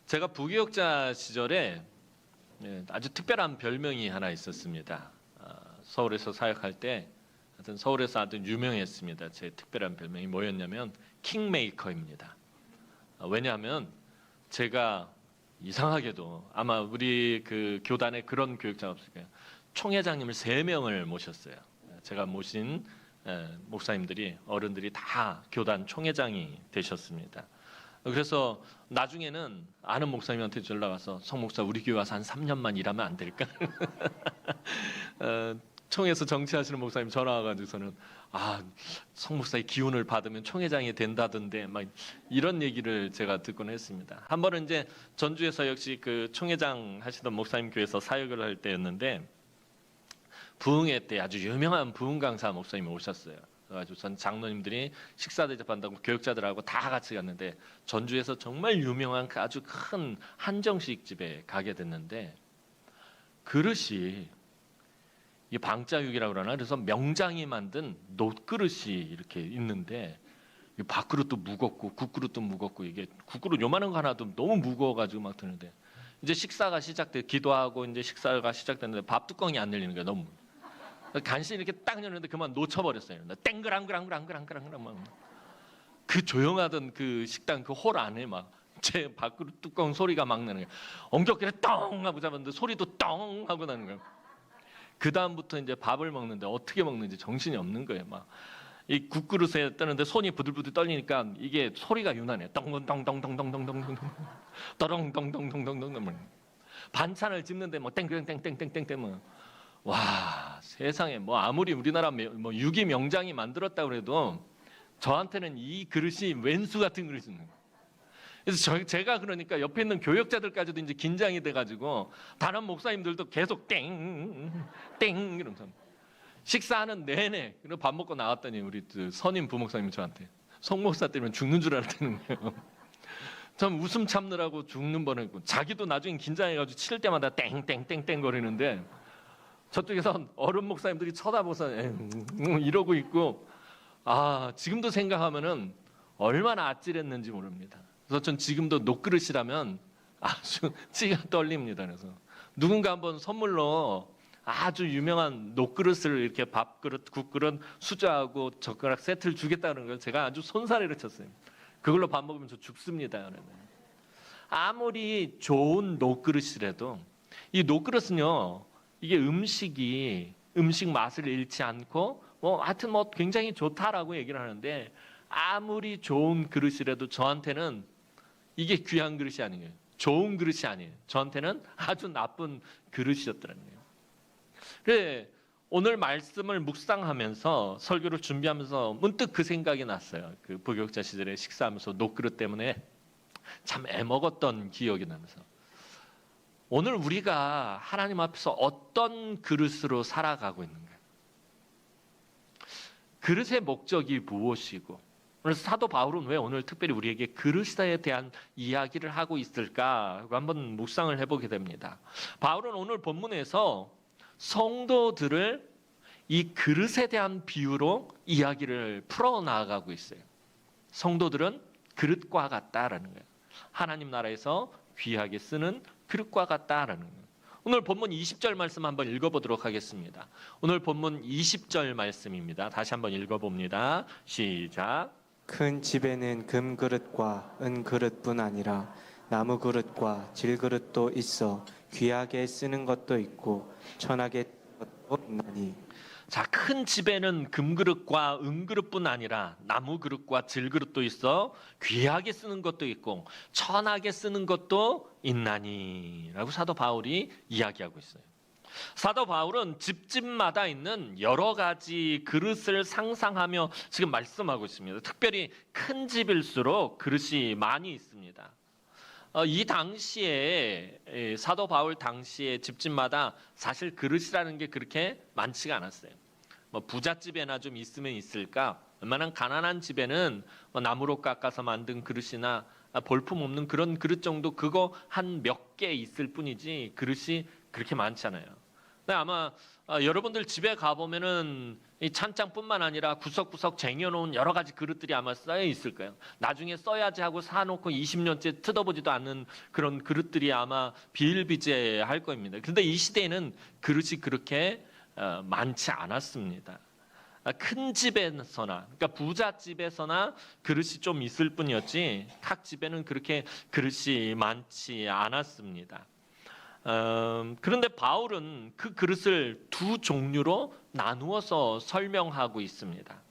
제가 부교육자 시절에 아주 특별한 별명이 하나 있었습니다. 서울에서 사역할 때 하여튼 서울에서 아주 유명했습니다. 제 특별한 별명이 뭐였냐면 킹메이커입니다. 왜냐하면 제가 이상하게도 아마 우리 그 교단에 그런 교육자가 없을 거예요. 총회장님을 3명을 모셨어요. 제가 모신 목사님들이 어른들이 다 교단 총회장이 되셨습니다. 그래서 나중에는 아는 목사님한테 전화 와서 성 목사 우리 교회 와서 한 3년만 일하면 안 될까? 총회에서 정치하시는 목사님 전화 와가지고서는 성 목사의 기운을 받으면 총회장이 된다던데 막 이런 얘기를 제가 듣곤 했습니다. 한 번은 이제 전주에서 역시 그 총회장 하시던 목사님 교회에서 사역을 할 때였는데 부흥회 때 아주 유명한 부흥 강사 목사님이 오셨어요. 그래가지고 전 장로님들이 식사 대접한다고 교육자들하고 다 같이 갔는데 전주에서 정말 유명한 그 아주 큰 한정식 집에 가게 됐는데 그릇이 이 방자육이라고 그러나 그래서 명장이 만든 놋그릇이 이렇게 있는데 밥그릇도 무겁고 국그릇도 무겁고 이게 국그릇 요만한 거 하나도 너무 무거워가지고 막 드는데 이제 식사가 시작돼 기도하고 이제 식사가 시작됐는데 밥 뚜껑이 안 열리는 거야 너무. 간신히 이렇게 딱 열었는데 그만 놓쳐버렸어요. 땡그랑그랑그랑그랑그랑 그 조용하던 그 식당 그 홀 안에 막 제 밥그릇 뚜껑 소리가 막 나는 거예요. 엉겹기를 똥 하고 잡았는데 소리도 똥 하고 나는 거예요. 그 다음부터 이제 밥을 먹는데 어떻게 먹는지 정신이 없는 거예요. 막 이 국그릇에 뜨는데 손이 부들부들 떨리니까 이게 소리가 유난해요. 똥똥똥똥똥똥똥똥똥 떠렁똥똥똥똥똥똥 반찬을 집는데 뭐 땡땡땡땡땡땡 뭐 와 세상에 뭐 아무리 우리나라 뭐 유기 명장이 만들었다고 해도 저한테는 이 그릇이 왼수 같은 그릇입니다. 그래서 제가 그러니까 옆에 있는 교역자들까지도 이제 긴장이 돼가지고 다른 목사님들도 계속 땡땡 이러면서 식사하는 내내 그리고 밥 먹고 나왔더니 우리 선임 부목사님이 저한테 송 목사 때문에 죽는 줄 알았다는 거예요. 참 웃음 참느라고 죽는 뻔했고 자기도 나중에 긴장해가지고 치를 때마다 땡땡땡땡 거리는데 저쪽에서 어른 목사님들이 쳐다보서 이러고 있고 지금도 생각하면은 얼마나 아찔했는지 모릅니다. 그래서 전 지금도 놋그릇이라면 아주 찌가 떨립니다. 그래서 누군가 한번 선물로 아주 유명한 놋그릇을 이렇게 밥그릇, 국그릇, 수저하고 젓가락 세트를 주겠다는 걸 제가 아주 손사래를 쳤어요. 그걸로 밥 먹으면 저 죽습니다. 여러분. 아무리 좋은 놋그릇이라도 이 놋그릇은요. 이게 음식 맛을 잃지 않고 하여튼 굉장히 좋다라고 얘기를 하는데 아무리 좋은 그릇이라도 저한테는 이게 귀한 그릇이 아니에요. 좋은 그릇이 아니에요. 저한테는 아주 나쁜 그릇이었더라는 거예요. 그래 오늘 말씀을 묵상하면서 설교를 준비하면서 문득 그 생각이 났어요. 그 부교육자 시절에 식사하면서 놋그릇 때문에 참 애먹었던 기억이 나면서 오늘 우리가 하나님 앞에서 어떤 그릇으로 살아가고 있는가? 그릇의 목적이 무엇이고 그래서 사도 바울은 왜 오늘 특별히 우리에게 그릇에 대한 이야기를 하고 있을까? 한번 묵상을 해보게 됩니다. 바울은 오늘 본문에서 성도들을 이 그릇에 대한 비유로 이야기를 풀어나가고 있어요. 성도들은 그릇과 같다라는 거예요. 하나님 나라에서 귀하게 쓰는 그릇과 같다라는 거예요. 오늘 본문 20절 말씀 한번 읽어보도록 하겠습니다. 오늘 본문 20절 말씀입니다. 다시 한번 읽어봅니다. 시작. 큰 집에는 금그릇과 은그릇뿐 아니라 나무그릇과 질그릇도 있어 귀하게 쓰는 것도 있고 천하게 쓰는 것도 있나니. 자, 큰 집에는 금그릇과 은그릇뿐 아니라 나무그릇과 질그릇도 있어 귀하게 쓰는 것도 있고 천하게 쓰는 것도 있나니 라고 사도 바울이 이야기하고 있어요. 사도 바울은 집집마다 있는 여러 가지 그릇을 상상하며 지금 말씀하고 있습니다. 특별히 큰 집일수록 그릇이 많이 있습니다. 이 당시에 사도 바울 당시에 집집마다 사실 그릇이라는 게 그렇게 많지가 않았어요. 뭐 부잣집에나 좀 있으면 있을까? 웬만한 가난한 집에는 나무로 깎아서 만든 그릇이나 볼품 없는 그런 그릇 정도 그거 한 몇 개 있을 뿐이지 그릇이 그렇게 많잖아요. 네, 아마 여러분들 집에 가보면은 이 찬장뿐만 아니라 구석구석 쟁여놓은 여러 가지 그릇들이 아마 쌓여 있을 거예요. 나중에 써야지 하고 사놓고 20년째 뜯어보지도 않는 그런 그릇들이 아마 비일비재할 겁니다. 그런데 이 시대에는 그릇이 그렇게 많지 않았습니다. 큰 집에서나, 그러니까 부잣집에서나 그릇이 좀 있을 뿐이었지 각 집에는 그렇게 그릇이 많지 않았습니다. 그런데 바울은 그 그릇을 두 종류로 나누어서 설명하고 있습니다.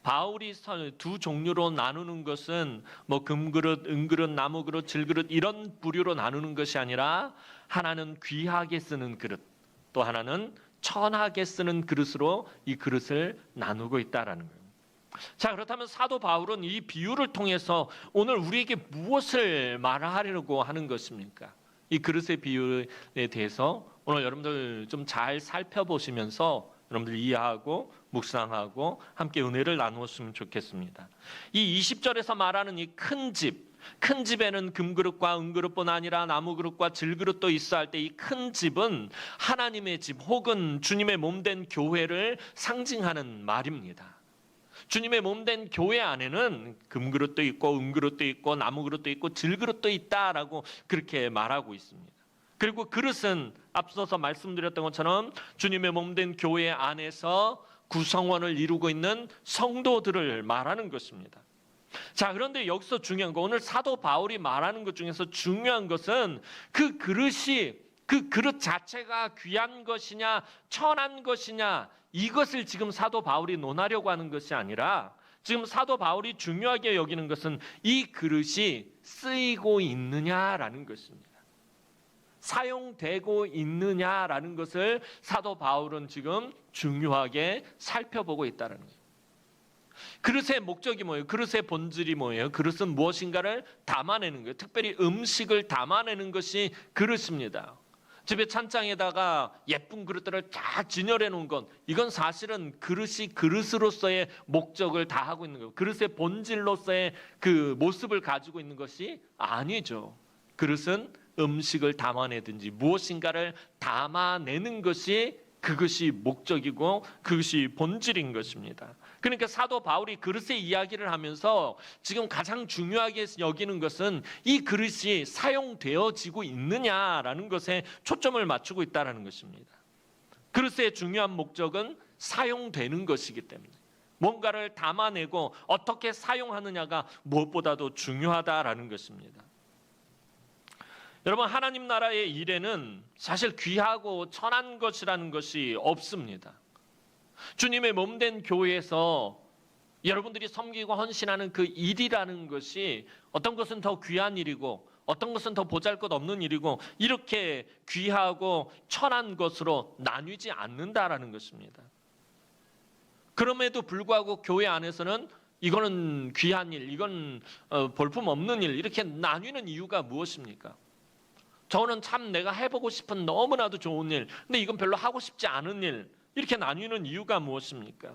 바울이 두 종류로 나누는 것은 뭐 금그릇, 은그릇, 나무그릇, 질그릇 이런 부류로 나누는 것이 아니라 하나는 귀하게 쓰는 그릇, 또 하나는 천하게 쓰는 그릇으로 이 그릇을 나누고 있다라는 거예요. 자, 그렇다면 사도 바울은 이 비유를 통해서 오늘 우리에게 무엇을 말하려고 하는 것입니까? 이 그릇의 비유에 대해서 오늘 여러분들 좀 잘 살펴보시면서 여러분들 이해하고 묵상하고 함께 은혜를 나누었으면 좋겠습니다. 이 20절에서 말하는 이 큰 집, 큰 집에는 금그릇과 은그릇뿐 아니라 나무그릇과 질그릇도 있어 할 때 이 큰 집은 하나님의 집 혹은 주님의 몸된 교회를 상징하는 말입니다. 주님의 몸된 교회 안에는 금그릇도 있고 은그릇도 있고 나무그릇도 있고 질그릇도 있다라고 그렇게 말하고 있습니다. 그리고 그릇은 앞서서 말씀드렸던 것처럼 주님의 몸된 교회 안에서 구성원을 이루고 있는 성도들을 말하는 것입니다. 자, 그런데 여기서 중요한 거, 오늘 사도 바울이 말하는 것 중에서 중요한 것은 그 그릇이, 그 그릇 자체가 귀한 것이냐 천한 것이냐 이것을 지금 사도 바울이 논하려고 하는 것이 아니라 지금 사도 바울이 중요하게 여기는 것은 이 그릇이 쓰이고 있느냐라는 것입니다. 사용되고 있느냐라는 것을 사도 바울은 지금 중요하게 살펴보고 있다는 거예요. 그릇의 목적이 뭐예요? 그릇의 본질이 뭐예요? 그릇은 무엇인가를 담아내는 거예요. 특별히 음식을 담아내는 것이 그릇입니다. 집에 찬장에다가 예쁜 그릇들을 다 진열해 놓은 건 이건 사실은 그릇이 그릇으로서의 목적을 다하고 있는 거예요. 그릇의 본질로서의 그 모습을 가지고 있는 것이 아니죠. 그릇은 음식을 담아내든지 무엇인가를 담아내는 것이 그것이 목적이고 그것이 본질인 것입니다. 그러니까 사도 바울이 그릇의 이야기를 하면서 지금 가장 중요하게 여기는 것은 이 그릇이 사용되어지고 있느냐라는 것에 초점을 맞추고 있다는 것입니다. 그릇의 중요한 목적은 사용되는 것이기 때문에 뭔가를 담아내고 어떻게 사용하느냐가 무엇보다도 중요하다라는 것입니다. 여러분, 하나님 나라의 일에는 사실 귀하고 천한 것이라는 것이 없습니다. 주님의 몸된 교회에서 여러분들이 섬기고 헌신하는 그 일이라는 것이 어떤 것은 더 귀한 일이고 어떤 것은 더 보잘것없는 일이고 이렇게 귀하고 천한 것으로 나뉘지 않는다라는 것입니다. 그럼에도 불구하고 교회 안에서는 이거는 귀한 일, 이건 볼품없는 일 이렇게 나뉘는 이유가 무엇입니까? 저는 참 내가 해보고 싶은 너무나도 좋은 일, 근데 이건 별로 하고 싶지 않은 일 이렇게 나뉘는 이유가 무엇입니까?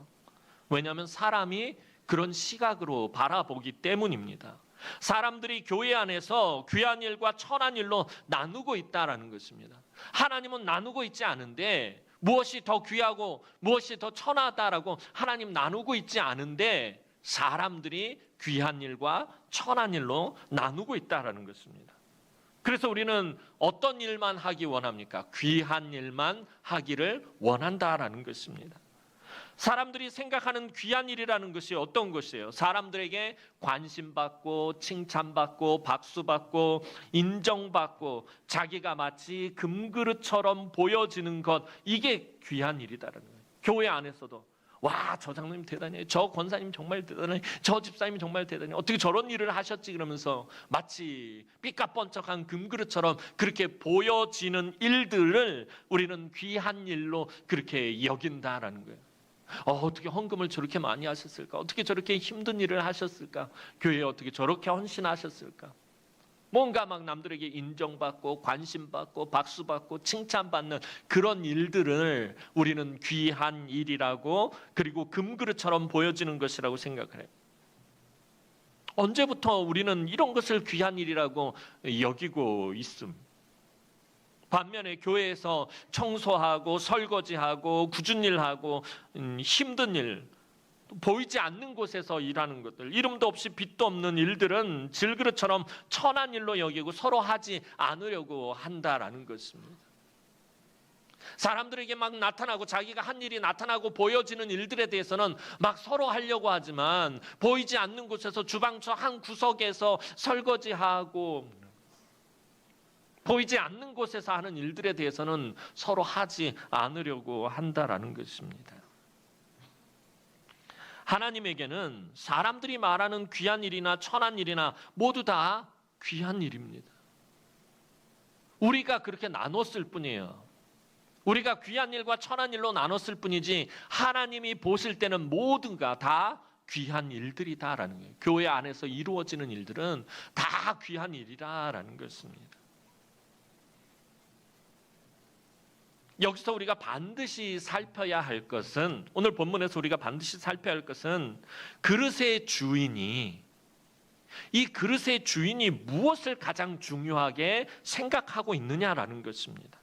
왜냐하면 사람이 그런 시각으로 바라보기 때문입니다. 사람들이 교회 안에서 귀한 일과 천한 일로 나누고 있다는 것입니다. 하나님은 나누고 있지 않은데 무엇이 더 귀하고 무엇이 더 천하다라고 하나님 나누고 있지 않은데 사람들이 귀한 일과 천한 일로 나누고 있다는 것입니다. 그래서 우리는 어떤 일만 하기 원합니까? 귀한 일만 하기를 원한다라는 것입니다. 사람들이 생각하는 귀한 일이라는 것이 어떤 것이에요? 사람들에게 관심받고 칭찬받고 박수받고 인정받고 자기가 마치 금그릇처럼 보여지는 것, 이게 귀한 일이다라는 거예요. 교회 안에서도 와, 저 장로님 대단해요. 저 권사님 정말 대단해요. 저 집사님 정말 대단해요. 어떻게 저런 일을 하셨지? 그러면서 마치 삐까뻔쩍한 금그릇처럼 그렇게 보여지는 일들을 우리는 귀한 일로 그렇게 여긴다라는 거예요. 어떻게 헌금을 저렇게 많이 하셨을까? 어떻게 저렇게 힘든 일을 하셨을까? 교회에 어떻게 저렇게 헌신하셨을까? 뭔가 막 남들에게 인정받고 관심받고 박수받고 칭찬받는 그런 일들을 우리는 귀한 일이라고, 그리고 금그릇처럼 보여지는 것이라고 생각을 해요. 언제부터 우리는 이런 것을 귀한 일이라고 여기고 있음? 반면에 교회에서 청소하고 설거지하고 굳은 일하고 힘든 일, 보이지 않는 곳에서 일하는 것들, 이름도 없이 빛도 없는 일들은 질그릇처럼 천한 일로 여기고 서로 하지 않으려고 한다라는 것입니다. 사람들에게 막 나타나고 자기가 한 일이 나타나고 보여지는 일들에 대해서는 막 서로 하려고 하지만, 보이지 않는 곳에서 주방처 한 구석에서 설거지하고 보이지 않는 곳에서 하는 일들에 대해서는 서로 하지 않으려고 한다라는 것입니다. 하나님에게는 사람들이 말하는 귀한 일이나 천한 일이나 모두 다 귀한 일입니다. 우리가 그렇게 나눴을 뿐이에요. 우리가 귀한 일과 천한 일로 나눴을 뿐이지, 하나님이 보실 때는 모두가 다 귀한 일들이다라는 거예요. 교회 안에서 이루어지는 일들은 다 귀한 일이라는 것입니다. 여기서 우리가 반드시 살펴야 할 것은, 오늘 본문에서 우리가 반드시 살펴야 할 것은, 그릇의 주인이, 이 그릇의 주인이 무엇을 가장 중요하게 생각하고 있느냐라는 것입니다.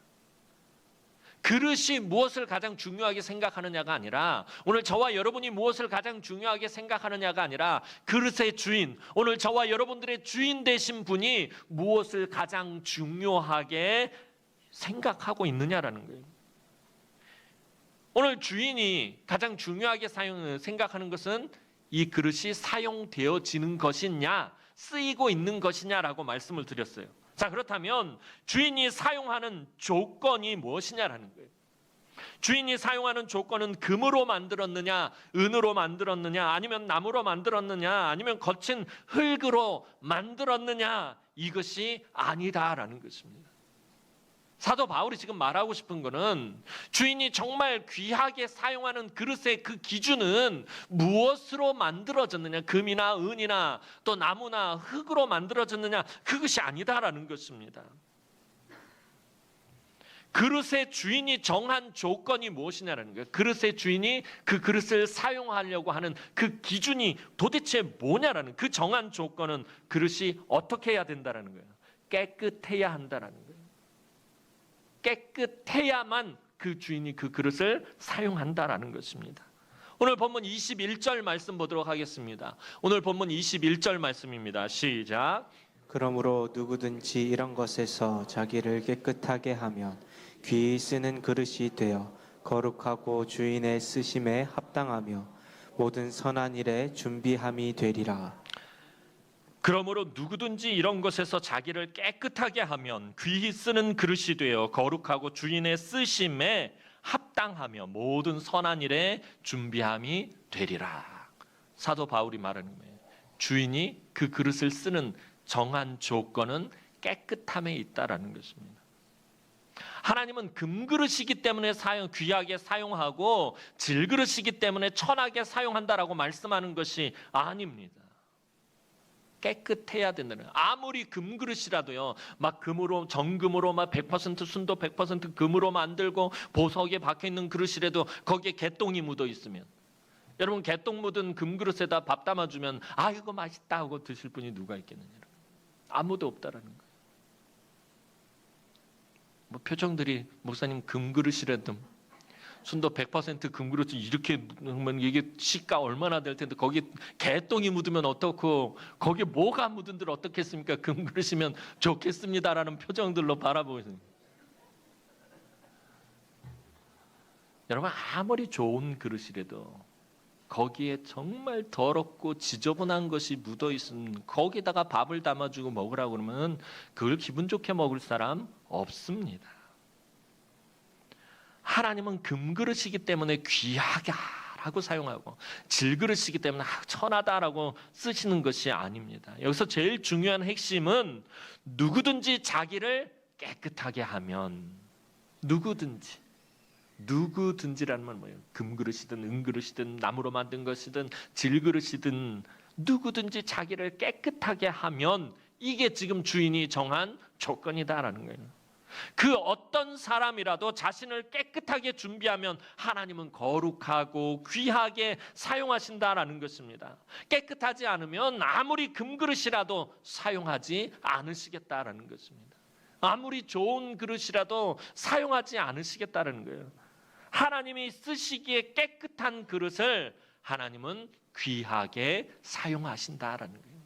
그릇이 무엇을 가장 중요하게 생각하느냐가 아니라, 오늘 저와 여러분이 무엇을 가장 중요하게 생각하느냐가 아니라, 그릇의 주인, 오늘 저와 여러분들의 주인 되신 분이 무엇을 가장 중요하게 생각하고 있느냐라는 거예요. 오늘 주인이 가장 중요하게 생각하는 것은 이 그릇이 사용되어지는 것이냐, 쓰이고 있는 것이냐라고 말씀을 드렸어요. 자, 그렇다면 주인이 사용하는 조건이 무엇이냐라는 거예요. 주인이 사용하는 조건은 금으로 만들었느냐, 은으로 만들었느냐, 아니면 나무로 만들었느냐, 아니면 거친 흙으로 만들었느냐, 이것이 아니다라는 것입니다. 사도 바울이 지금 말하고 싶은 거는, 주인이 정말 귀하게 사용하는 그릇의 그 기준은 무엇으로 만들어졌느냐, 금이나 은이나 또 나무나 흙으로 만들어졌느냐, 그것이 아니다라는 것입니다. 그릇의 주인이 정한 조건이 무엇이냐라는 거예요. 그릇의 주인이 그 그릇을 사용하려고 하는 그 기준이 도대체 뭐냐라는, 그 정한 조건은 그릇이 어떻게 해야 된다라는 거예요. 깨끗해야 한다라는 거예요. 깨끗해야만 그 주인이 그 그릇을 사용한다라는 것입니다. 오늘 본문 21절 말씀 보도록 하겠습니다. 오늘 본문 21절 말씀입니다. 시작. 그러므로 누구든지 이런 것에서 자기를 깨끗하게 하면 귀히 쓰는 그릇이 되어 거룩하고 주인의 쓰심에 합당하며 모든 선한 일에 준비함이 되리라. 그러므로 누구든지 이런 것에서 자기를 깨끗하게 하면 귀히 쓰는 그릇이 되어 거룩하고 주인의 쓰심에 합당하며 모든 선한 일에 준비함이 되리라. 사도 바울이 말하는 거예요. 주인이 그 그릇을 쓰는 정한 조건은 깨끗함에 있다라는 것입니다. 하나님은 금그릇이기 때문에 귀하게 사용하고 질그릇이기 때문에 천하게 사용한다라고 말씀하는 것이 아닙니다. 깨끗해야 된다는 거예요. 아무리 금그릇이라도요, 막 금으로, 정금으로 막 100% 순도 100% 금으로 만들고 보석에 박혀 있는 그릇이라도 거기에 개똥이 묻어 있으면, 여러분 개똥 묻은 금그릇에다 밥 담아주면 아 이거 맛있다 하고 드실 분이 누가 있겠느냐. 아무도 없다라는 거예요. 뭐 표정들이, 목사님 금그릇이라도 순도 100% 금그릇 이렇게 넣으면 이게 시가 얼마나 될 텐데 거기 개똥이 묻으면 어떻고, 거기에 뭐가 묻은들 어떻겠습니까? 금그릇이면 좋겠습니다라는 표정들로 바라보고 있습니다. 여러분 아무리 좋은 그릇이라도 거기에 정말 더럽고 지저분한 것이 묻어 있으면 거기다가 밥을 담아주고 먹으라고 그러면 그걸 기분 좋게 먹을 사람 없습니다. 하나님은 금그릇이기 때문에 귀하다라고 사용하고 질그릇이기 때문에 천하다라고 쓰시는 것이 아닙니다. 여기서 제일 중요한 핵심은 누구든지 자기를 깨끗하게 하면, 누구든지라는 말 뭐예요? 금그릇이든 은그릇이든 나무로 만든 것이든 질그릇이든 누구든지 자기를 깨끗하게 하면 이게 지금 주인이 정한 조건이다라는 거예요. 그 어떤 사람이라도 자신을 깨끗하게 준비하면 하나님은 거룩하고 귀하게 사용하신다라는 것입니다. 깨끗하지 않으면 아무리 금그릇이라도 사용하지 않으시겠다라는 것입니다. 아무리 좋은 그릇이라도 사용하지 않으시겠다는 거예요. 하나님이 쓰시기에 깨끗한 그릇을 하나님은 귀하게 사용하신다라는 거예요.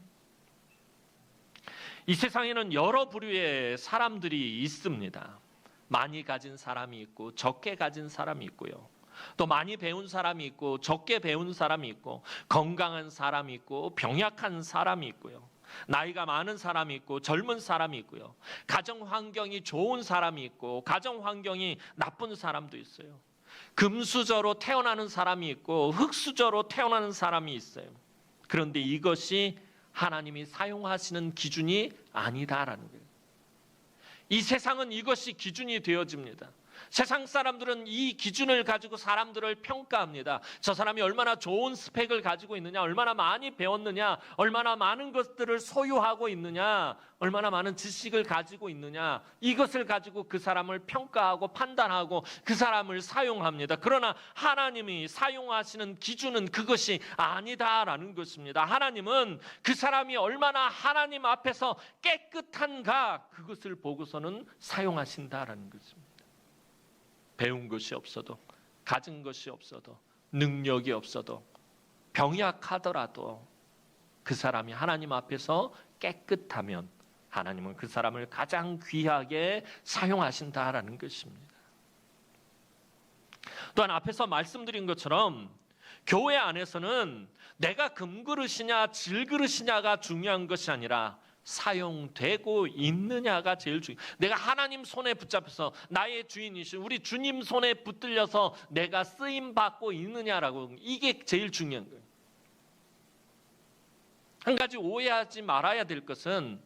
이 세상에는 여러 부류의 사람들이 있습니다. 많이 가진 사람이 있고 적게 가진 사람이 있고요. 또 많이 배운 사람이 있고 적게 배운 사람이 있고 건강한 사람이 있고 병약한 사람이 있고요. 나이가 많은 사람이 있고 젊은 사람이 있고요. 가정 환경이 좋은 사람이 있고 가정 환경이 나쁜 사람도 있어요. 금수저로 태어나는 사람이 있고 흙수저로 태어나는 사람이 있어요. 그런데 이것이 하나님이 사용하시는 기준이 아니다라는 거예요. 이 세상은 이것이 기준이 되어집니다. 세상 사람들은 이 기준을 가지고 사람들을 평가합니다. 저 사람이 얼마나 좋은 스펙을 가지고 있느냐, 얼마나 많이 배웠느냐, 얼마나 많은 것들을 소유하고 있느냐, 얼마나 많은 지식을 가지고 있느냐, 이것을 가지고 그 사람을 평가하고 판단하고 그 사람을 사용합니다. 그러나 하나님이 사용하시는 기준은 그것이 아니다라는 것입니다. 하나님은 그 사람이 얼마나 하나님 앞에서 깨끗한가, 그것을 보고서는 사용하신다라는 것입니다. 배운 것이 없어도, 가진 것이 없어도, 능력이 없어도, 병약하더라도 그 사람이 하나님 앞에서 깨끗하면 하나님은 그 사람을 가장 귀하게 사용하신다라는 것입니다. 또한 앞에서 말씀드린 것처럼 교회 안에서는 내가 금그릇이냐 질그릇이냐가 중요한 것이 아니라 사용되고 있느냐가 제일 중요해요. 내가 하나님 손에 붙잡혀서 나의 주인이신 우리 주님 손에 붙들려서 내가 쓰임받고 있느냐라고, 이게 제일 중요한 거예요. 한 가지 오해하지 말아야 될 것은,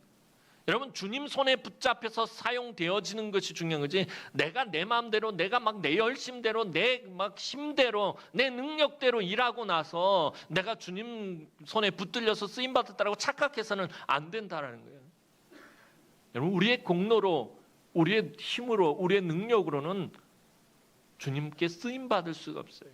여러분, 주님 손에 붙잡혀서 사용되어지는 것이 중요한 거지, 내가 내 마음대로, 내가 막 내 열심대로, 내 막 힘대로, 내 능력대로 일하고 나서 내가 주님 손에 붙들려서 쓰임 받았다라고 착각해서는 안 된다라는 거예요. 여러분, 우리의 공로로, 우리의 힘으로, 우리의 능력으로는 주님께 쓰임 받을 수가 없어요.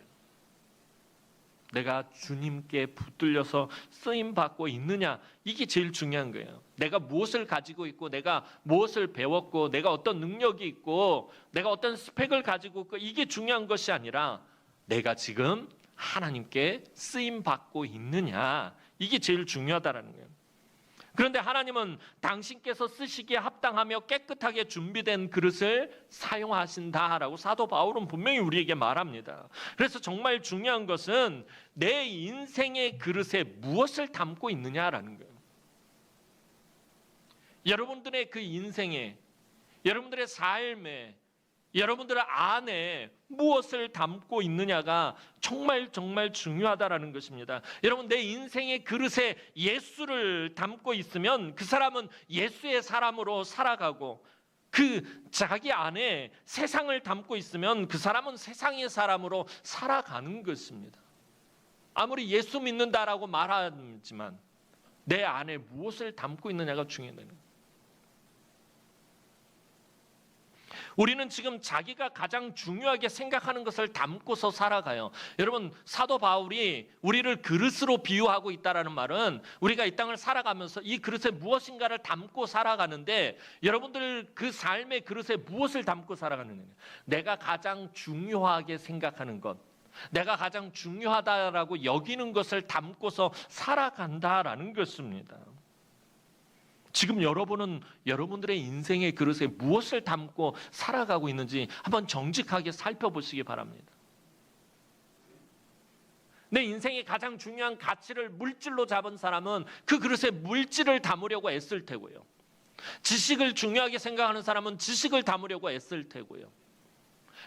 내가 주님께 붙들려서 쓰임 받고 있느냐, 이게 제일 중요한 거예요. 내가 무엇을 가지고 있고, 내가 무엇을 배웠고, 내가 어떤 능력이 있고, 내가 어떤 스펙을 가지고 있고, 이게 중요한 것이 아니라 내가 지금 하나님께 쓰임 받고 있느냐, 이게 제일 중요하다라는 거예요. 그런데 하나님은 당신께서 쓰시기에 합당하며 깨끗하게 준비된 그릇을 사용하신다라고 사도 바울은 분명히 우리에게 말합니다. 그래서 정말 중요한 것은 내 인생의 그릇에 무엇을 담고 있느냐라는 거예요. 여러분들의 그 인생에, 여러분들의 삶에, 여러분들 안에 무엇을 담고 있느냐가 정말 중요하다라는 것입니다. 여러분, 내 인생의 그릇에 예수를 담고 있으면 그 사람은 예수의 사람으로 살아가고, 그 자기 안에 세상을 담고 있으면 그 사람은 세상의 사람으로 살아가는 것입니다. 아무리 예수 믿는다라고 말하지만 내 안에 무엇을 담고 있느냐가 중요하다는 거예요. 우리는 지금 자기가 가장 중요하게 생각하는 것을 담고서 살아가요. 여러분, 사도 바울이 우리를 그릇으로 비유하고 있다는 말은 우리가 이 땅을 살아가면서 이 그릇에 무엇인가를 담고 살아가는데, 여러분들 그 삶의 그릇에 무엇을 담고 살아가느냐, 내가 가장 중요하게 생각하는 것, 내가 가장 중요하다라고 여기는 것을 담고서 살아간다라는 것입니다. 지금 여러분은 여러분들의 인생의 그릇에 무엇을 담고 살아가고 있는지 한번 정직하게 살펴보시기 바랍니다. 내 인생의 가장 중요한 가치를 물질로 잡은 사람은 그 그릇에 물질을 담으려고 애쓸 테고요. 지식을 중요하게 생각하는 사람은 지식을 담으려고 애쓸 테고요.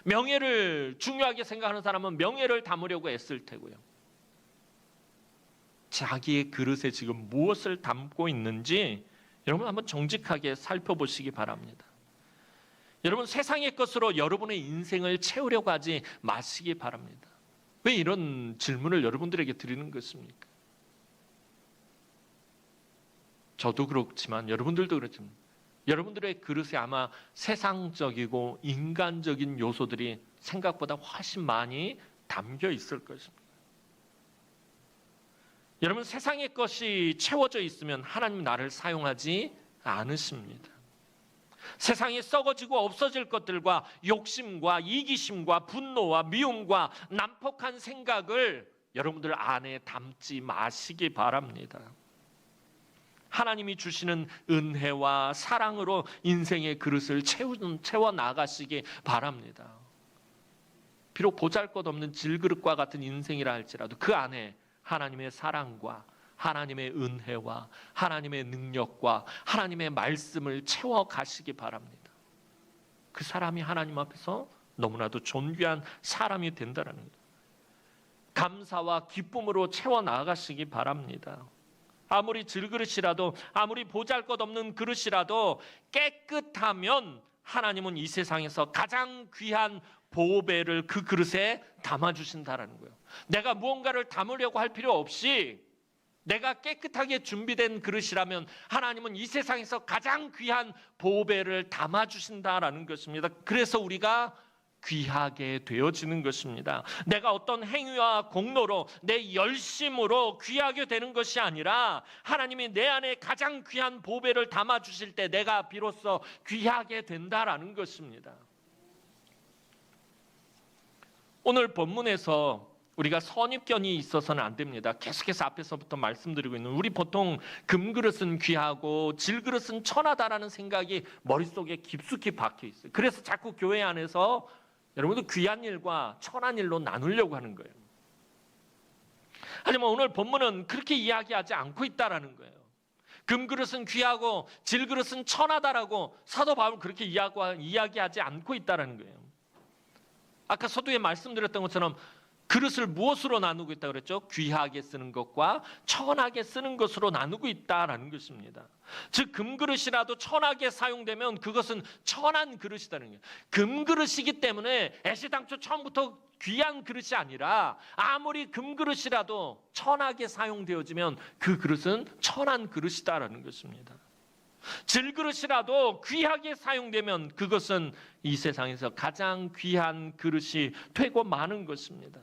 명예를 중요하게 생각하는 사람은 명예를 담으려고 애쓸 테고요. 자기의 그릇에 지금 무엇을 담고 있는지 여러분 한번 정직하게 살펴보시기 바랍니다. 여러분, 세상의 것으로 여러분의 인생을 채우려고 하지 마시기 바랍니다. 왜 이런 질문을 여러분들에게 드리는 것입니까? 저도 그렇지만 여러분들도 그렇지만 여러분들의 그릇에 아마 세상적이고 인간적인 요소들이 생각보다 훨씬 많이 담겨 있을 것입니다. 여러분, 세상의 것이 채워져 있으면 하나님 나를 사용하지 않으십니다. 세상에 썩어지고 없어질 것들과 욕심과 이기심과 분노와 미움과 난폭한 생각을 여러분들 안에 담지 마시기 바랍니다. 하나님이 주시는 은혜와 사랑으로 인생의 그릇을 채워 나가시기 바랍니다. 비록 보잘것없는 질그릇과 같은 인생이라 할지라도 그 안에 하나님의 사랑과 하나님의 은혜와 하나님의 능력과 하나님의 말씀을 채워 가시기 바랍니다. 그 사람이 하나님 앞에서 너무나도 존귀한 사람이 된다는 거예요. 감사와 기쁨으로 채워 나가시기 바랍니다. 아무리 질그릇이라도 아무리 보잘것없는 그릇이라도 깨끗하면 하나님은 이 세상에서 가장 귀한 보배를 그 그릇에 담아주신다는 거예요. 내가 무언가를 담으려고 할 필요 없이 내가 깨끗하게 준비된 그릇이라면 하나님은 이 세상에서 가장 귀한 보배를 담아주신다라는 것입니다. 그래서 우리가 귀하게 되어지는 것입니다. 내가 어떤 행위와 공로로 내 열심으로 귀하게 되는 것이 아니라 하나님이 내 안에 가장 귀한 보배를 담아주실 때 내가 비로소 귀하게 된다라는 것입니다. 오늘 본문에서 우리가 선입견이 있어서는 안 됩니다. 계속해서 앞에서부터 말씀드리고 있는 우리 보통 금그릇은 귀하고 질그릇은 천하다라는 생각이 머릿속에 깊숙이 박혀 있어요. 그래서 자꾸 교회 안에서 여러분도 귀한 일과 천한 일로 나누려고 하는 거예요. 하지만 오늘 본문은 그렇게 이야기하지 않고 있다라는 거예요. 금그릇은 귀하고 질그릇은 천하다라고 사도 바울은 그렇게 이야기하지 않고 있다라는 거예요. 아까 서두에 말씀드렸던 것처럼 그릇을 무엇으로 나누고 있다고 그랬죠? 귀하게 쓰는 것과 천하게 쓰는 것으로 나누고 있다라는 것입니다. 즉 금그릇이라도 천하게 사용되면 그것은 천한 그릇이라는 거예요. 금그릇이기 때문에 애시당초 처음부터 귀한 그릇이 아니라 아무리 금그릇이라도 천하게 사용되어지면 그 그릇은 천한 그릇이다라는 것입니다. 질그릇이라도 귀하게 사용되면 그것은 이 세상에서 가장 귀한 그릇이 되고 마는 것입니다.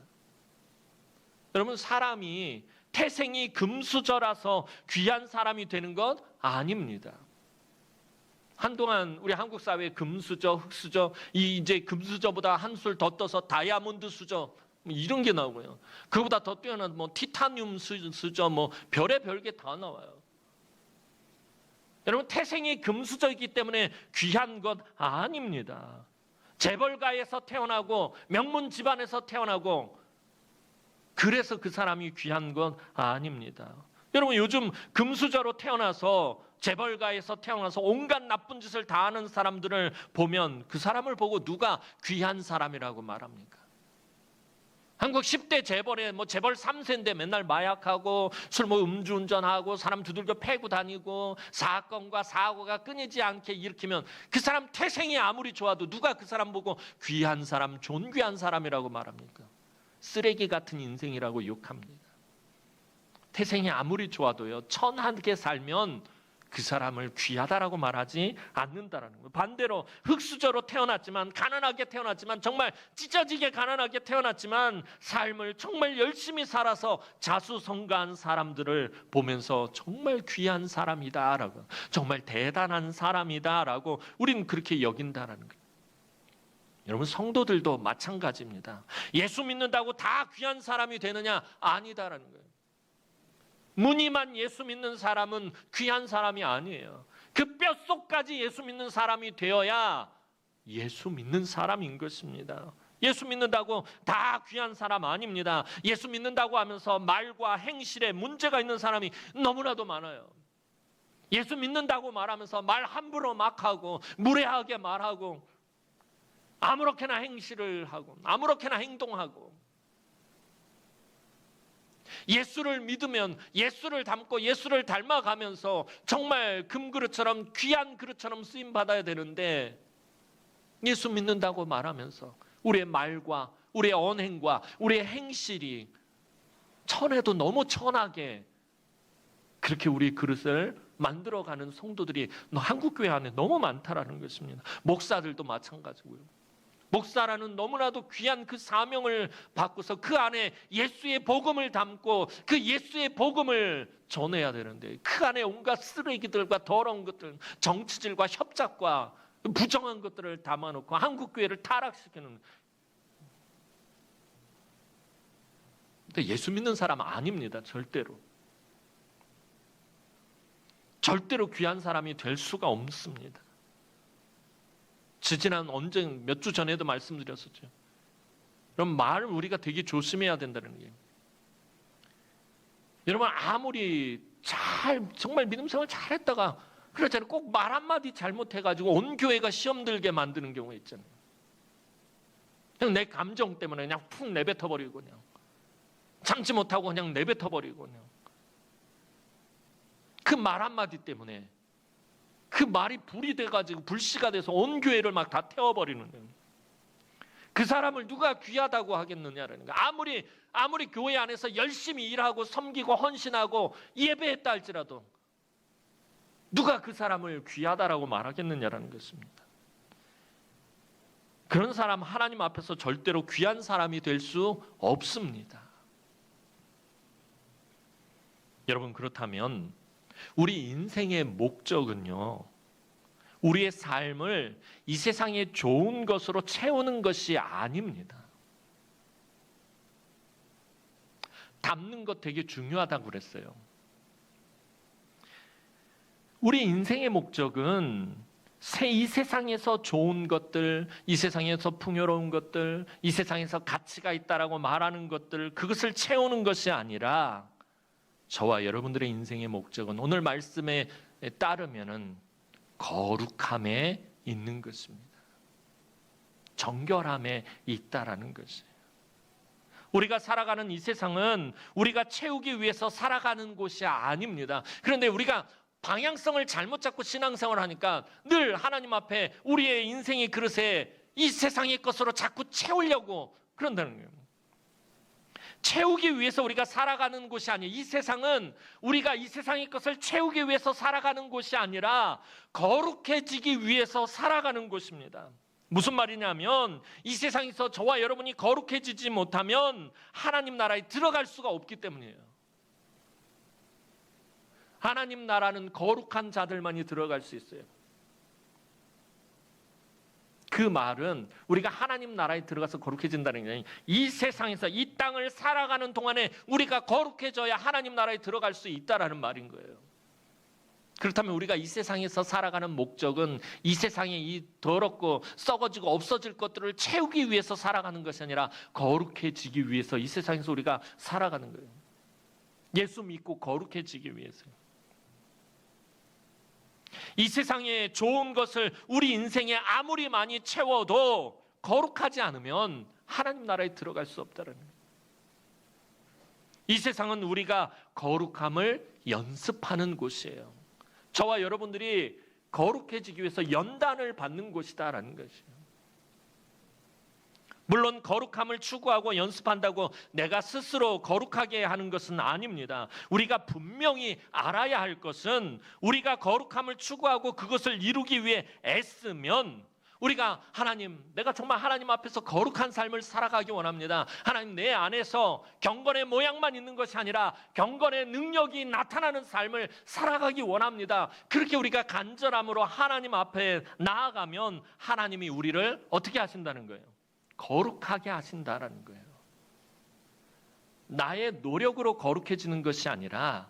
여러분, 사람이 태생이 금수저라서 귀한 사람이 되는 것 아닙니다. 한동안 우리 한국 사회에 금수저, 흑수저, 이제 금수저보다 한술 더 떠서 다이아몬드 수저 이런 게 나오고요. 그보다 더 뛰어난 티타늄 수저 별의 게 다 나와요. 여러분, 태생이 금수저이기 때문에 귀한 것 아닙니다. 재벌가에서 태어나고 명문 집안에서 태어나고 그래서 그 사람이 귀한 건 아닙니다. 여러분, 요즘 금수저로 태어나서 재벌가에서 태어나서 온갖 나쁜 짓을 다 하는 사람들을 보면 그 사람을 보고 누가 귀한 사람이라고 말합니까? 한국 10대 재벌에 재벌 3세인데 맨날 마약하고 술 음주운전하고 사람 두들겨 패고 다니고 사건과 사고가 끊이지 않게 일으키면 그 사람 태생이 아무리 좋아도 누가 그 사람 보고 귀한 사람, 존귀한 사람이라고 말합니까? 쓰레기 같은 인생이라고 욕합니다. 태생이 아무리 좋아도요, 천하게 살면 그 사람을 귀하다라고 말하지 않는다라는 거예요. 반대로 흙수저로 태어났지만, 가난하게 태어났지만, 정말 찢어지게 가난하게 태어났지만 삶을 정말 열심히 살아서 자수성가한 사람들을 보면서 정말 귀한 사람이다라고, 정말 대단한 사람이다라고 우리는 그렇게 여긴다라는 거예요. 여러분, 성도들도 마찬가지입니다. 예수 믿는다고 다 귀한 사람이 되느냐? 아니다라는 거예요. 무늬만 예수 믿는 사람은 귀한 사람이 아니에요. 그 뼛속까지 예수 믿는 사람이 되어야 예수 믿는 사람인 것입니다. 예수 믿는다고 다 귀한 사람 아닙니다. 예수 믿는다고 하면서 말과 행실에 문제가 있는 사람이 너무나도 많아요. 예수 믿는다고 말하면서 말 함부로 막 하고 무례하게 말하고 아무렇게나 행실을 하고 아무렇게나 행동하고, 예수를 믿으면 예수를 닮고 예수를 닮아가면서 정말 금그릇처럼 귀한 그릇처럼 쓰임받아야 되는데, 예수 믿는다고 말하면서 우리의 말과 우리의 언행과 우리의 행실이 천해도 너무 천하게 그렇게 우리 그릇을 만들어가는 성도들이 한국교회 안에 너무 많다라는 것입니다. 목사들도 마찬가지고요. 목사라는 너무나도 귀한 그 사명을 받고서 그 안에 예수의 복음을 담고 그 예수의 복음을 전해야 되는데, 그 안에 온갖 쓰레기들과 더러운 것들, 정치질과 협작과 부정한 것들을 담아놓고 한국 교회를 타락시키는. 근데 예수 믿는 사람 아닙니다. 절대로. 절대로 귀한 사람이 될 수가 없습니다. 지지난 언제 몇 주 전에도 말씀드렸었죠. 그런 말을 우리가 되게 조심해야 된다는 거예요. 여러분 아무리 정말 믿음 생활 잘했다가 그렇잖아요. 꼭 말 한마디 잘못해가지고 온 교회가 시험 들게 만드는 경우가 있잖아요. 그냥 내 감정 때문에 그냥 푹 내뱉어버리고 그냥 참지 못하고 그냥 내뱉어버리고 그냥 그 말 한마디 때문에 그 말이 불이 돼가지고 불씨가 돼서 온 교회를 막 다 태워버리는 거예요. 그 사람을 누가 귀하다고 하겠느냐라는 거예요. 아무리 교회 안에서 열심히 일하고 섬기고 헌신하고 예배했다 할지라도 누가 그 사람을 귀하다라고 말하겠느냐라는 것입니다. 그런 사람 하나님 앞에서 절대로 귀한 사람이 될 수 없습니다. 여러분 그렇다면 우리 인생의 목적은요, 우리의 삶을 이 세상의 좋은 것으로 채우는 것이 아닙니다. 담는 것 되게 중요하다고 그랬어요. 우리 인생의 목적은 이 세상에서 좋은 것들, 이 세상에서 풍요로운 것들, 이 세상에서 가치가 있다라고 말하는 것들, 그것을 채우는 것이 아니라 저와 여러분들의 인생의 목적은 오늘 말씀에 따르면은 거룩함에 있는 것입니다. 정결함에 있다라는 것이에요. 우리가 살아가는 이 세상은 우리가 채우기 위해서 살아가는 곳이 아닙니다. 그런데 우리가 방향성을 잘못 잡고 신앙생활을 하니까 늘 하나님 앞에 우리의 인생의 그릇에 이 세상의 것으로 자꾸 채우려고 그런다는 거예요. 채우기 위해서 우리가 살아가는 곳이 아니에요. 이 세상은 우리가 이 세상의 것을 채우기 위해서 살아가는 곳이 아니라 거룩해지기 위해서 살아가는 곳입니다. 무슨 말이냐면 이 세상에서 저와 여러분이 거룩해지지 못하면 하나님 나라에 들어갈 수가 없기 때문이에요. 하나님 나라는 거룩한 자들만이 들어갈 수 있어요. 그 말은 우리가 하나님 나라에 들어가서 거룩해진다는 게 아니라 이 세상에서 이 땅을 살아가는 동안에 우리가 거룩해져야 하나님 나라에 들어갈 수 있다라는 말인 거예요. 그렇다면 우리가 이 세상에서 살아가는 목적은 이 세상에 이 더럽고 썩어지고 없어질 것들을 채우기 위해서 살아가는 것이 아니라 거룩해지기 위해서 이 세상에서 우리가 살아가는 거예요. 예수 믿고 거룩해지기 위해서요. 이 세상의 좋은 것을 우리 인생에 아무리 많이 채워도 거룩하지 않으면 하나님 나라에 들어갈 수 없다는 거예요. 이 세상은 우리가 거룩함을 연습하는 곳이에요. 저와 여러분들이 거룩해지기 위해서 연단을 받는 곳이다라는 것이에요. 물론 거룩함을 추구하고 연습한다고 내가 스스로 거룩하게 하는 것은 아닙니다. 우리가 분명히 알아야 할 것은 우리가 거룩함을 추구하고 그것을 이루기 위해 애쓰면 우리가 하나님, 내가 정말 하나님 앞에서 거룩한 삶을 살아가기 원합니다. 하나님, 내 안에서 경건의 모양만 있는 것이 아니라 경건의 능력이 나타나는 삶을 살아가기 원합니다. 그렇게 우리가 간절함으로 하나님 앞에 나아가면 하나님이 우리를 어떻게 하신다는 거예요? 거룩하게 하신다라는 거예요. 나의 노력으로 거룩해지는 것이 아니라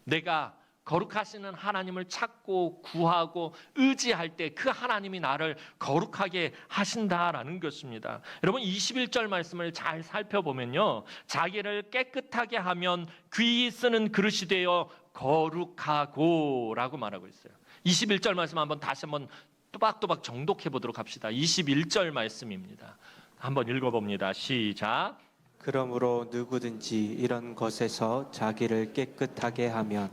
내가 거룩하시는 하나님을 찾고 구하고 의지할 때 그 하나님이 나를 거룩하게 하신다라는 것입니다. 여러분 21절 말씀을 잘 살펴보면요, 자기를 깨끗하게 하면 귀히 쓰는 그릇이 되어 거룩하고 라고 말하고 있어요. 21절 말씀 다시 한번 또박또박 정독해 보도록 합시다. 21절 말씀입니다. 한번 읽어봅니다. 시작. 그러므로 누구든지 이런 것에서 자기를 깨끗하게 하면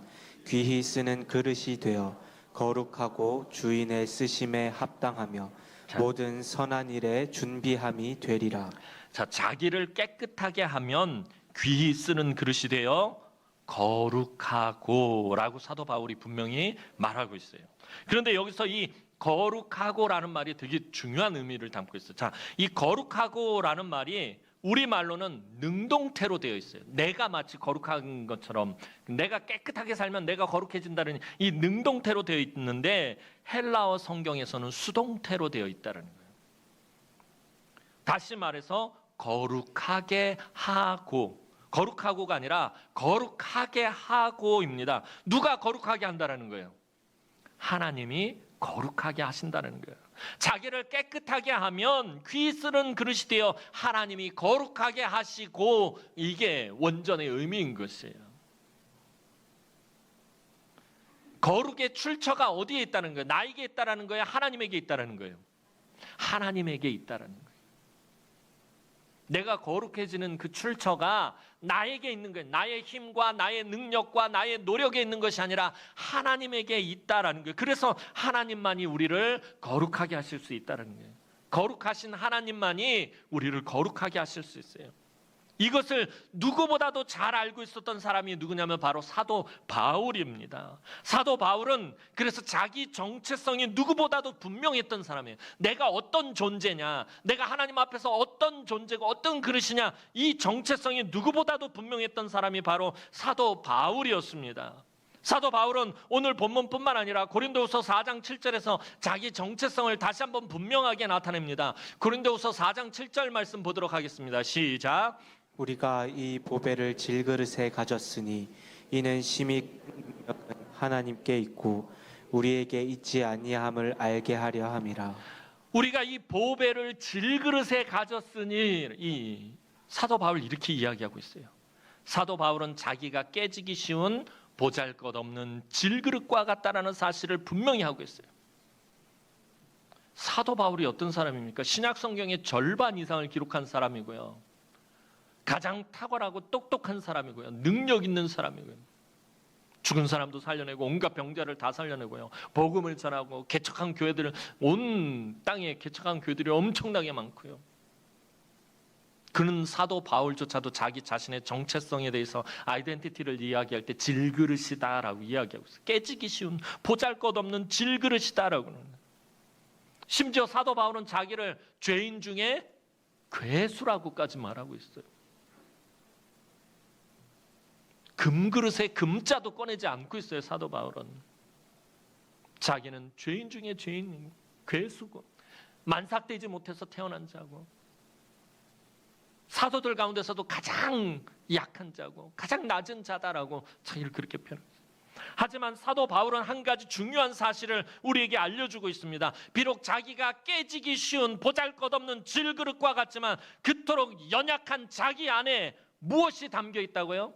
귀히 쓰는 그릇이 되어 거룩하고 주인의 쓰심에 합당하며 모든 선한 일에 준비함이 되리라. 자, 자기를 깨끗하게 하면 귀히 쓰는 그릇이 되어 거룩하고 라고 사도 바울이 분명히 말하고 있어요. 그런데 여기서 이 거룩하고라는 말이 되게 중요한 의미를 담고 있어요. 자, 이 거룩하고라는 말이 우리말로는 능동태로 되어 있어요. 내가 마치 거룩한 것처럼, 내가 깨끗하게 살면 내가 거룩해진다는 이 능동태로 되어 있는데 헬라어 성경에서는 수동태로 되어 있다는 거예요. 다시 말해서 거룩하게 하고, 거룩하고가 아니라 거룩하게 하고입니다. 누가 거룩하게 한다는 거예요? 하나님이 거룩하게 하신다는 거예요. 자기를 깨끗하게 하면 귀 쓰는 그릇이 되어 하나님이 거룩하게 하시고, 이게 원전의 의미인 것이에요. 거룩의 출처가 어디에 있다는 거예요? 나에게 있다라는 거예요? 하나님에게 있다라는 거예요? 하나님에게 있다라는 거예요. 내가 거룩해지는 그 출처가 나에게 있는 거예요. 나의 힘과 나의 능력과 나의 노력에 있는 것이 아니라 하나님에게 있다라는 거예요. 그래서 하나님만이 우리를 거룩하게 하실 수 있다는 거예요. 거룩하신 하나님만이 우리를 거룩하게 하실 수 있어요. 이것을 누구보다도 잘 알고 있었던 사람이 누구냐면 바로 사도 바울입니다. 사도 바울은 그래서 자기 정체성이 누구보다도 분명했던 사람이에요. 내가 어떤 존재냐, 내가 하나님 앞에서 어떤 존재고 어떤 그릇이냐, 이 정체성이 누구보다도 분명했던 사람이 바로 사도 바울이었습니다. 사도 바울은 오늘 본문뿐만 아니라 고린도후서 4장 7절에서 자기 정체성을 다시 한번 분명하게 나타냅니다. 고린도후서 4장 7절 말씀 보도록 하겠습니다. 시작. 우리가 이 보배를 질그릇에 가졌으니 이는 심히 하나님께 있고 우리에게 있지 아니함을 알게 하려 함이라. 우리가 이 보배를 질그릇에 가졌으니, 이 사도 바울 이렇게 이야기하고 있어요. 사도 바울은 자기가 깨지기 쉬운 보잘것없는 질그릇과 같다라는 사실을 분명히 하고 있어요. 사도 바울이 어떤 사람입니까? 신약 성경의 절반 이상을 기록한 사람이고요. 가장 탁월하고 똑똑한 사람이고요. 능력 있는 사람이고요. 죽은 사람도 살려내고 온갖 병자를 다 살려내고요. 복음을 전하고 개척한 교회들을, 온 땅에 개척한 교회들이 엄청나게 많고요. 그는 사도 바울조차도 자기 자신의 정체성에 대해서 아이덴티티를 이야기할 때 질그릇이다라고 이야기하고 있어요. 깨지기 쉬운 보잘것없는 질그릇이다라고 합니다. 심지어 사도 바울은 자기를 죄인 중에 괴수라고까지 말하고 있어요. 금그릇에 금자도 꺼내지 않고 있어요. 사도 바울은 자기는 죄인 중에 죄인, 괴수고 만삭되지 못해서 태어난 자고 사도들 가운데서도 가장 약한 자고 가장 낮은 자다라고 자기를 그렇게 표현합니다. 하지만 사도 바울은 한 가지 중요한 사실을 우리에게 알려주고 있습니다. 비록 자기가 깨지기 쉬운 보잘것없는 질그릇과 같지만 그토록 연약한 자기 안에 무엇이 담겨 있다고요?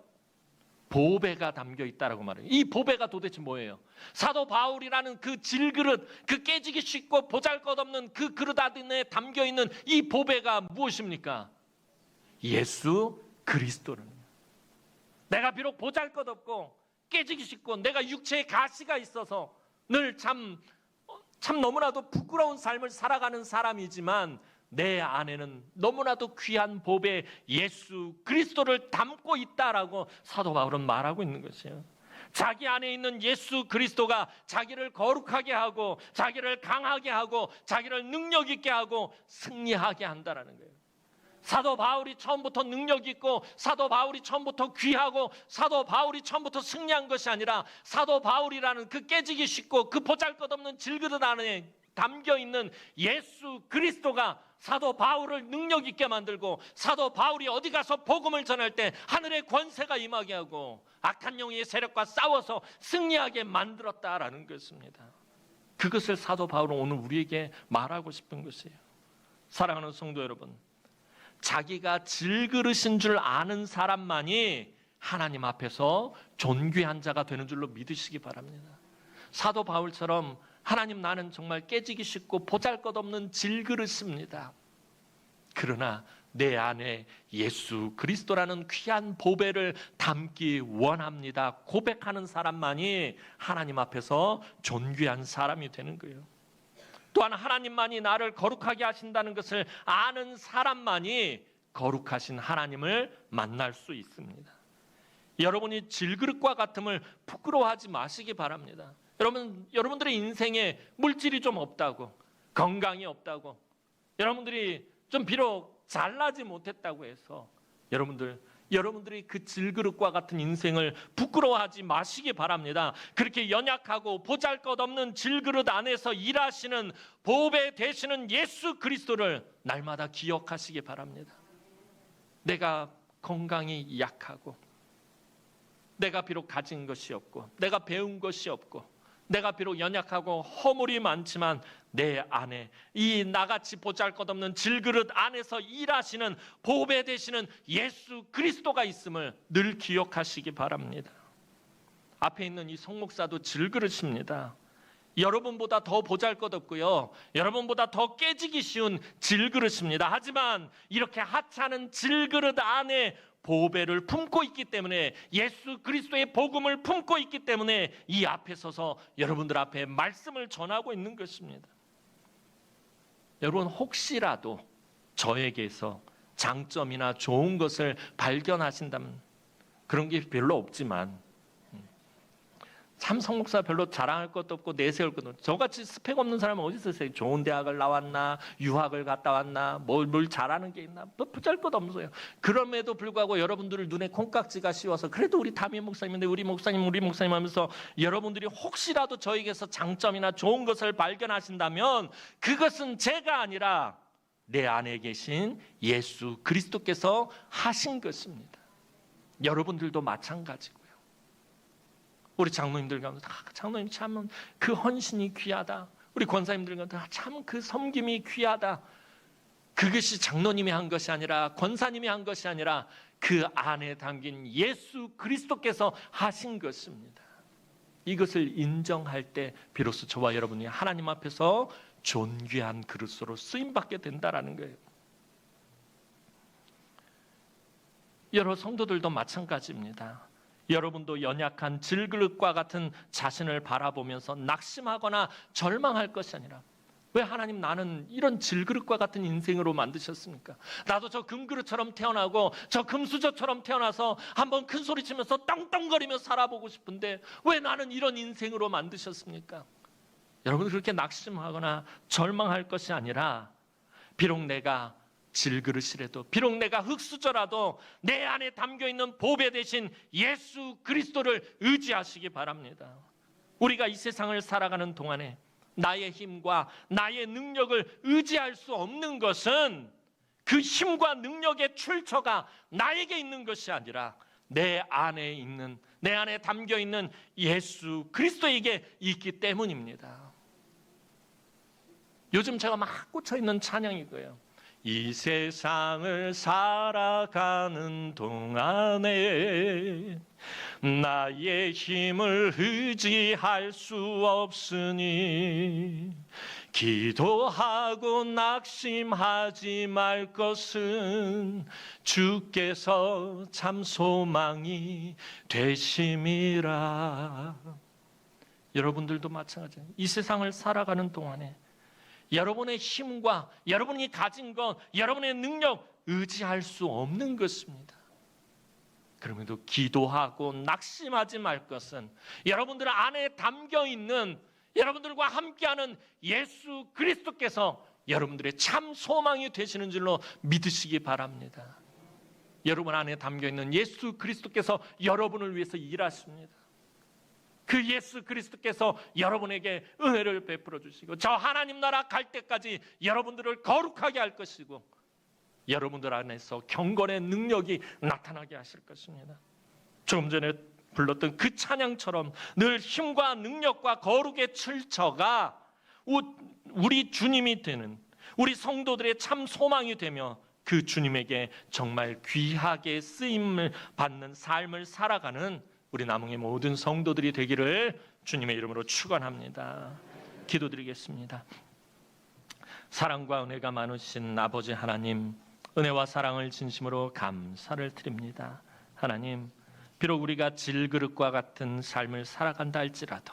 보배가 담겨 있다라고 말해요. 이 보배가 도대체 뭐예요? 사도 바울이라는 그 질그릇, 그 깨지기 쉽고 보잘것없는 그 그릇 안에 담겨 있는 이 보배가 무엇입니까? 예수 그리스도는. 내가 비록 보잘것없고 깨지기 쉽고 내가 육체에 가시가 있어서 늘 참 너무나도 부끄러운 삶을 살아가는 사람이지만 내 안에는 너무나도 귀한 보배 예수 그리스도를 담고 있다라고 사도 바울은 말하고 있는 것이에요. 자기 안에 있는 예수 그리스도가 자기를 거룩하게 하고 자기를 강하게 하고 자기를 능력 있게 하고 승리하게 한다라는 거예요. 사도 바울이 처음부터 능력 있고 사도 바울이 처음부터 귀하고 사도 바울이 처음부터 승리한 것이 아니라 사도 바울이라는 그 깨지기 쉽고 그 보잘것없는 질그릇 안에 담겨있는 예수 그리스도가 사도 바울을 능력 있게 만들고 사도 바울이 어디 가서 복음을 전할 때 하늘의 권세가 임하게 하고 악한 영의 세력과 싸워서 승리하게 만들었다라는 것입니다. 그것을 사도 바울은 오늘 우리에게 말하고 싶은 것이에요. 사랑하는 성도 여러분, 자기가 질그릇인 줄 아는 사람만이 하나님 앞에서 존귀한 자가 되는 줄로 믿으시기 바랍니다. 사도 바울처럼 하나님, 나는 정말 깨지기 쉽고 보잘것없는 질그릇입니다. 그러나 내 안에 예수 그리스도라는 귀한 보배를 담기 원합니다. 고백하는 사람만이 하나님 앞에서 존귀한 사람이 되는 거예요. 또한 하나님만이 나를 거룩하게 하신다는 것을 아는 사람만이 거룩하신 하나님을 만날 수 있습니다. 여러분이 질그릇과 같음을 부끄러워하지 마시기 바랍니다. 여러분들의 인생에 물질이 좀 없다고, 건강이 없다고, 여러분들이 좀 비록 잘나지 못했다고 해서 여러분들이 그 질그릇과 같은 인생을 부끄러워하지 마시기 바랍니다. 그렇게 연약하고 보잘것없는 질그릇 안에서 일하시는 보배 되시는 예수 그리스도를 날마다 기억하시기 바랍니다. 내가 건강이 약하고, 내가 비록 가진 것이 없고, 내가 배운 것이 없고, 내가 비록 연약하고 허물이 많지만 내 안에 이 나같이 보잘것없는 질그릇 안에서 일하시는 보배 되시는 예수 그리스도가 있음을 늘 기억하시기 바랍니다. 앞에 있는 이 송목사도 질그릇입니다. 여러분보다 더 보잘것없고요, 여러분보다 더 깨지기 쉬운 질그릇입니다. 하지만 이렇게 하찮은 질그릇 안에 보배를 품고 있기 때문에, 예수 그리스도의 복음을 품고 있기 때문에 이 앞에 서서 여러분들 앞에 말씀을 전하고 있는 것입니다. 여러분, 혹시라도 저에게서 장점이나 좋은 것을 발견하신다면, 그런 게 별로 없지만, 참 성목사 별로 자랑할 것도 없고 내세울 것도 없고, 저같이 스펙 없는 사람은 어디 있어요? 좋은 대학을 나왔나, 유학을 갔다 왔나, 뭘 잘하는 게 있나, 뭐 보잘것없어요. 그럼에도 불구하고 여러분들 눈에 콩깍지가 씌워서, 그래도 우리 담임 목사님인데 우리 목사님 하면서 여러분들이 혹시라도 저에게서 장점이나 좋은 것을 발견하신다면, 그것은 제가 아니라 내 안에 계신 예수 그리스도께서 하신 것입니다. 여러분들도 마찬가지고, 우리 장로님들 가운데 장로님 참 그 헌신이 귀하다, 우리 권사님들 가운데 참 그 섬김이 귀하다. 그것이 장로님이 한 것이 아니라, 권사님이 한 것이 아니라 그 안에 담긴 예수 그리스도께서 하신 것입니다. 이것을 인정할 때 비로소 저와 여러분이 하나님 앞에서 존귀한 그릇으로 쓰임받게 된다라는 거예요. 여러 성도들도 마찬가지입니다. 여러분도 연약한 질그릇과 같은 자신을 바라보면서 낙심하거나 절망할 것이 아니라, 왜 하나님 나는 이런 질그릇과 같은 인생으로 만드셨습니까? 나도 저 금그릇처럼 태어나고 저 금수저처럼 태어나서 한번 큰 소리 치면서 떵떵거리며 살아보고 싶은데 왜 나는 이런 인생으로 만드셨습니까? 여러분, 그렇게 낙심하거나 절망할 것이 아니라, 비록 내가 질그릇이라도, 비록 내가 흙수저라도 내 안에 담겨있는 보배 되신 예수 그리스도를 의지하시기 바랍니다. 우리가 이 세상을 살아가는 동안에 나의 힘과 나의 능력을 의지할 수 없는 것은, 그 힘과 능력의 출처가 나에게 있는 것이 아니라 내 안에 담겨있는 예수 그리스도에게 있기 때문입니다. 요즘 제가 막 꽂혀있는 찬양이 거예요. 이 세상을 살아가는 동안에 나의 힘을 의지할 수 없으니 기도하고 낙심하지 말 것은 주께서 참 소망이 되심이라. 여러분들도 마찬가지예요. 이 세상을 살아가는 동안에 여러분의 힘과 여러분이 가진 것, 여러분의 능력 의지할 수 없는 것입니다. 그럼에도 기도하고 낙심하지 말 것은 여러분들 안에 담겨있는, 여러분들과 함께하는 예수 그리스도께서 여러분들의 참 소망이 되시는 줄로 믿으시기 바랍니다. 여러분 안에 담겨있는 예수 그리스도께서 여러분을 위해서 일하십니다. 그 예수 그리스도께서 여러분에게 은혜를 베풀어 주시고, 저 하나님 나라 갈 때까지 여러분들을 거룩하게 할 것이고, 여러분들 안에서 경건의 능력이 나타나게 하실 것입니다. 조금 전에 불렀던 그 찬양처럼 늘 힘과 능력과 거룩의 출처가 우리 주님이 되는, 우리 성도들의 참 소망이 되며, 그 주님에게 정말 귀하게 쓰임을 받는 삶을 살아가는 우리 남흥의 모든 성도들이 되기를 주님의 이름으로 축원합니다. 기도드리겠습니다. 사랑과 은혜가 많으신 아버지 하나님, 은혜와 사랑을 진심으로 감사를 드립니다. 하나님, 비록 우리가 질그릇과 같은 삶을 살아간다 할지라도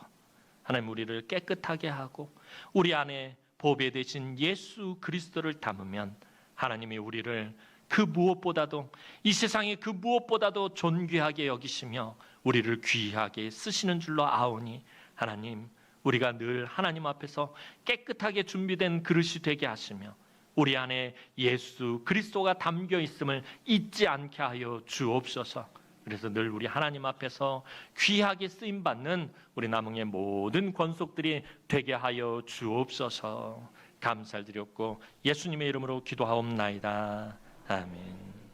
하나님, 우리를 깨끗하게 하고 우리 안에 보배 되신 예수 그리스도를 담으면 하나님이 우리를 그 무엇보다도, 이 세상의 그 무엇보다도 존귀하게 여기시며 우리를 귀하게 쓰시는 줄로 아오니, 하나님, 우리가 늘 하나님 앞에서 깨끗하게 준비된 그릇이 되게 하시며 우리 안에 예수 그리스도가 담겨 있음을 잊지 않게 하여 주옵소서. 그래서 늘 우리 하나님 앞에서 귀하게 쓰임 받는 우리 남흥의 모든 권속들이 되게 하여 주옵소서. 감사를 드렸고 예수님의 이름으로 기도하옵나이다. 아멘.